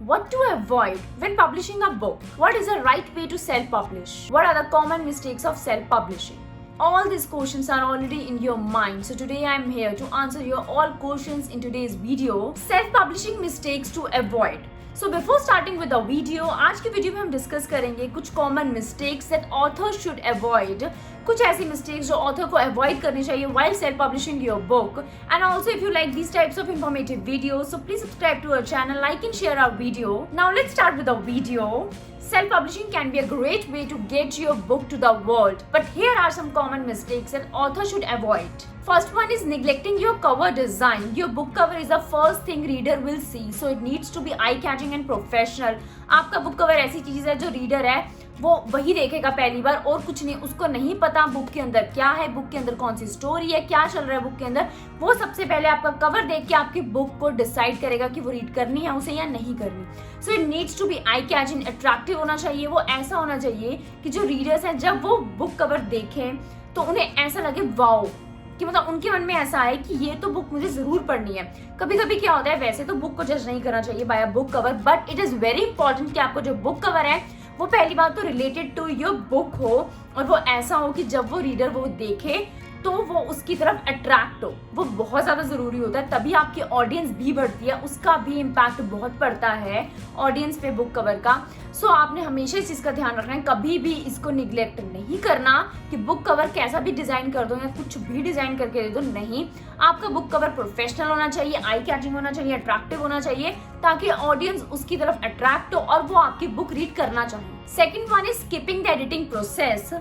What to avoid when publishing a book? What is the right way to self-publish? What are the common mistakes of self-publishing? All these questions are already in your mind. So today I am here to answer your all questions in today's video. Self-publishing mistakes to avoid. So before starting with the video, आज की video में हम discuss करेंगे कुछ common mistakes that author should avoid. कुछ ऐसी mistakes जो author को अवॉइड करनी चाहिए while self publishing your book. And also if you like these types of informative videos, so please subscribe to our channel, like and share our video. Now let's start with the video. Self-publishing can be a great way to get your book to the world, but here are some common mistakes that author should avoid. First one is neglecting your cover design. Your book cover is the first thing reader will see, so it needs to be eye-catching and professional. आपका book cover ऐसी चीज है जो reader है वो वही देखेगा पहली बार और कुछ नहीं. उसको नहीं पता बुक के अंदर क्या है, बुक के अंदर कौन सी स्टोरी है, क्या चल रहा है बुक के अंदर. वो सबसे पहले आपका कवर देख के आपकी बुक को डिसाइड करेगा कि वो रीड करनी है उसे या नहीं करनी. So it needs to be eye catching, attractive होना चाहिए. वो ऐसा होना चाहिए कि जो रीडर्स हैं जब वो बुक कवर देखें तो उन्हें ऐसा लगे वाओ, कि मतलब उनके मन में ऐसा आए कि ये तो बुक मुझे जरूर पढ़नी है. कभी कभी क्या होता है, वैसे तो बुक को जज नहीं करना चाहिए by a book cover, but it is very important कि आपको जो बुक कवर है वो पहली बात तो रिलेटेड टू योर बुक हो और वो ऐसा हो कि जब वो रीडर वो देखे तो वो उसकी तरफ अट्रैक्ट हो. वो बहुत ज़्यादा ज़रूरी होता है, तभी आपकी ऑडियंस भी बढ़ती है, उसका भी इम्पैक्ट बहुत पड़ता है ऑडियंस पे बुक कवर का. सो आपने हमेशा इस चीज़ का ध्यान रखना है, कभी भी इसको निगलेक्ट नहीं करना कि बुक कवर कैसा भी डिज़ाइन कर दो या कुछ भी डिज़ाइन करके दे दो. नहीं, आपका बुक कवर प्रोफेशनल होना चाहिए, आई कैचिंग होना चाहिए, अट्रैक्टिव होना चाहिए, ताकि ऑडियंस उसकी तरफ अट्रैक्ट हो और वो आपकी बुक रीड करना चाहे. Second one is skipping the editing process.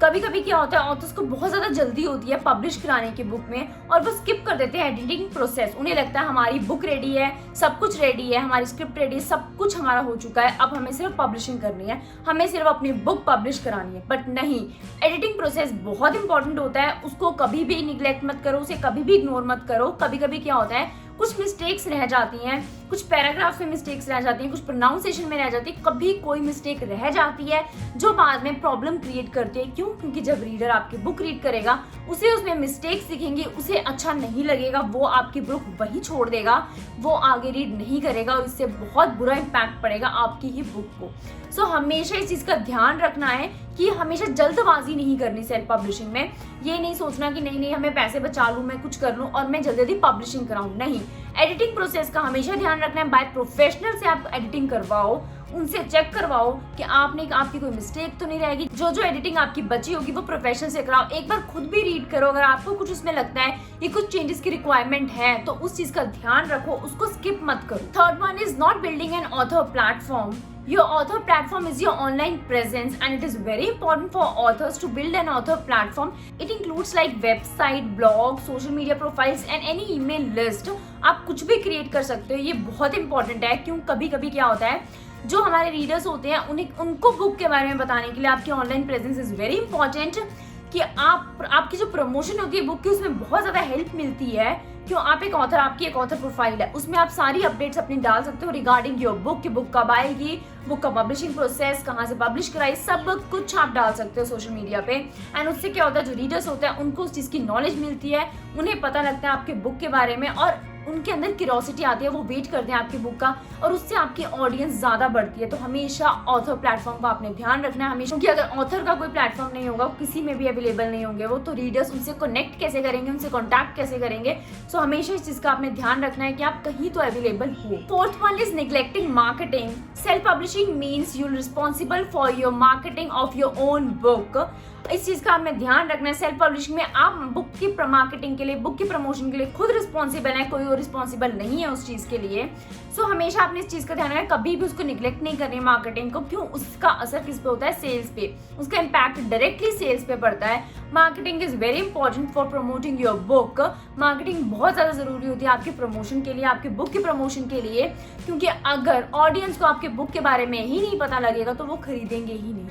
कभी कभी क्या होता है, ऑथर्स को बहुत ज़्यादा जल्दी होती है पब्लिश कराने की बुक में और वो स्किप कर देते हैं एडिटिंग प्रोसेस. उन्हें लगता है हमारी बुक रेडी है, सब कुछ रेडी है, हमारी स्क्रिप्ट रेडी है, सब कुछ हमारा हो चुका है, अब हमें सिर्फ पब्लिशिंग करनी है, हमें सिर्फ अपनी बुक पब्लिश करानी है. बट नहीं, एडिटिंग प्रोसेस बहुत इंपॉर्टेंट होता है, उसको कभी भी निगलेक्ट मत करो, उसे कभी भी इग्नोर मत करो. कभी कभी क्या होता है, कुछ मिस्टेक्स रह जाती हैं, कुछ पैराग्राफ में मिस्टेक्स रह जाती हैं, कुछ प्रोनाउंसिएशन में रह जाती है, कभी कोई मिस्टेक रह जाती है जो बाद में प्रॉब्लम क्रिएट करती है. क्यों? क्योंकि जब रीडर आपकी बुक रीड करेगा उसे उसमें मिस्टेक्स दिखेंगी, उसे अच्छा नहीं लगेगा, वो आपकी बुक वही छोड़ देगा, वो आगे रीड नहीं करेगा और इससे बहुत बुरा इम्पैक्ट पड़ेगा आपकी ही बुक को. सो हमेशा इस चीज़ का ध्यान रखना है कि हमेशा जल्दबाजी नहीं करनी सेल्फ पब्लिशिंग में. ये नहीं सोचना कि नहीं हमें पैसे बचा लूँ, मैं कुछ कर लूँ और मैं जल्दी जल्दी पब्लिशिंग कराऊँ. नहीं, एडिटिंग प्रोसेस का हमेशा ध्यान रखना है. बाय प्रोफेशनल से आप एडिटिंग करवाओ, उनसे चेक करवाओ कि आपकी कोई मिस्टेक तो नहीं रहेगी. जो एडिटिंग आपकी बची होगी वो प्रोफेशनल से कराओ. एक बार खुद भी रीड करो, अगर आपको कुछ उसमें लगता है ये कुछ चेंजेस की रिक्वायरमेंट है तो उस चीज का ध्यान रखो, उसको स्किप मत करो. Third one is not building an author platform. Your author platform is your online presence and it is very important for authors to build an author platform. It includes like website, blog, social media profiles and any email list. आप कुछ भी create कर सकते हो, ये बहुत important है. क्यों? कभी कभी क्या होता है, जो हमारे रीडर्स होते हैं उनको बुक के बारे में बताने के लिए आपकी online presence is very important. कि आपकी जो प्रमोशन होती है बुक की उसमें बहुत ज़्यादा हेल्प मिलती है. क्यों? आप एक ऑथर, आपकी एक ऑथर प्रोफाइल है, उसमें आप सारी अपडेट्स अपनी डाल सकते हो रिगार्डिंग योर बुक, की बुक कब आएगी, बुक का पब्लिशिंग प्रोसेस, कहाँ से पब्लिश कराई, सब कुछ आप डाल सकते हो सोशल मीडिया पे. एंड उससे क्या होता है, जो रीडर्स होते हैं उनको उस चीज़ की नॉलेज मिलती है, उन्हें पता लगता है आपके बुक के बारे में और उनके अंदर क्यूरियोसिटी आती है, वो वेट करते हैं आपकी बुक का और उससे आपकी ऑडियंस ज़्यादा बढ़ती है. तो हमेशा ऑथर प्लेटफॉर्म का आपने ध्यान रखना है हमेशा, क्योंकि अगर ऑथर का कोई प्लेटफॉर्म नहीं होगा, किसी में भी अवेलेबल नहीं होंगे वो, तो रीडर्स उनसे कनेक्ट कैसे करेंगे, उनसे कॉन्टैक्ट कैसे करेंगे. सो हमेशा इस चीज़ का आपने ध्यान रखना है कि आप कहीं तो अवेलेबल हो. Fourth one is neglecting marketing. Self publishing means you responsible for your marketing of your own book. इस चीज़ का आपने ध्यान रखना है. सेल्फ पब्लिशिंग में आप बुक की मार्केटिंग के लिए, बुक की प्रमोशन के लिए खुद रिस्पॉन्सिबल है, कोई और रिस्पॉन्सिबल नहीं है उस चीज़ के लिए. सो हमेशा आपने इस चीज़ का ध्यान रखना है, कभी भी उसको निगलेक्ट नहीं करनी है मार्केटिंग को. क्यों? उसका असर किस पे होता है? सेल्स पे. उसका इम्पैक्ट डायरेक्टली सेल्स पे पड़ता है. Marketing is very important for promoting your book. Marketing बहुत ज़्यादा ज़रूरी होती है आपके प्रमोशन के लिए, आपकी बुक की प्रमोशन के लिए. क्योंकि अगर ऑडियंस को आपके बुक के बारे में ही नहीं पता लगेगा तो वो खरीदेंगे ही नहीं.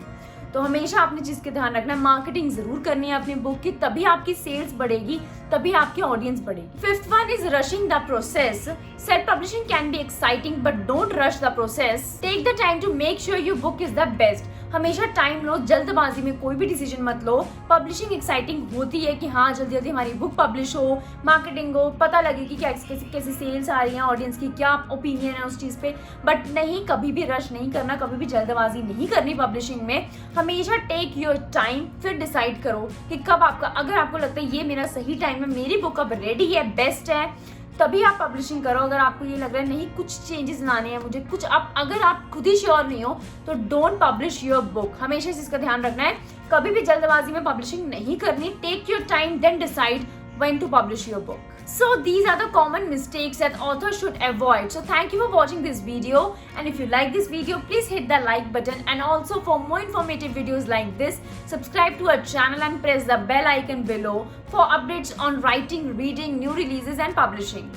तो हमेशा आपने चीज़ का ध्यान रखना है, मार्केटिंग जरूर करनी है अपनी बुक की, तभी आपकी सेल्स बढ़ेगी, तभी आपकी ऑडियंस बढ़ेगी. Fifth one is rushing the process. Self publishing can be exciting but don't rush the process. Take the time to make sure your book is the best. हमेशा टाइम लो, जल्दबाजी में कोई भी डिसीजन मत लो। पब्लिशिंग एक्साइटिंग होती है कि हाँ जल्दी जल्दी हमारी बुक पब्लिश हो, मार्केटिंग हो, पता लगे कि क्या कैसी सेल्स आ रही हैं, ऑडियंस की क्या ओपिनियन है उस चीज़ पे। बट नहीं, कभी भी रश नहीं करना, कभी भी जल्दबाजी नहीं करनी पब्लिशिंग में। हमेशा टेक योर टाइम, फिर डिसाइड करो कि कब आपका, अगर आपको लगता है ये मेरा सही टाइम है, मेरी बुक अब रेडी है, बेस्ट है, तभी आप पब्लिशिंग करो। अगर आपको ये लग रहा है नहीं कुछ चेंजेस लाने हैं मुझे, कुछ आप अगर आप खुद ही श्योर नहीं हो तो डोंट पब्लिश योर बुक। हमेशा इस चीज़ का ध्यान रखना है, कभी भी जल्दबाजी में पब्लिशिंग नहीं करनी। Take your time, then decide when to publish your book. So these are the common mistakes that authors should avoid. So thank you for watching this video, and if you like this video, please hit the like button, and also for more informative videos like this, subscribe to our channel and press the bell icon below for updates on writing, reading, new releases and publishing.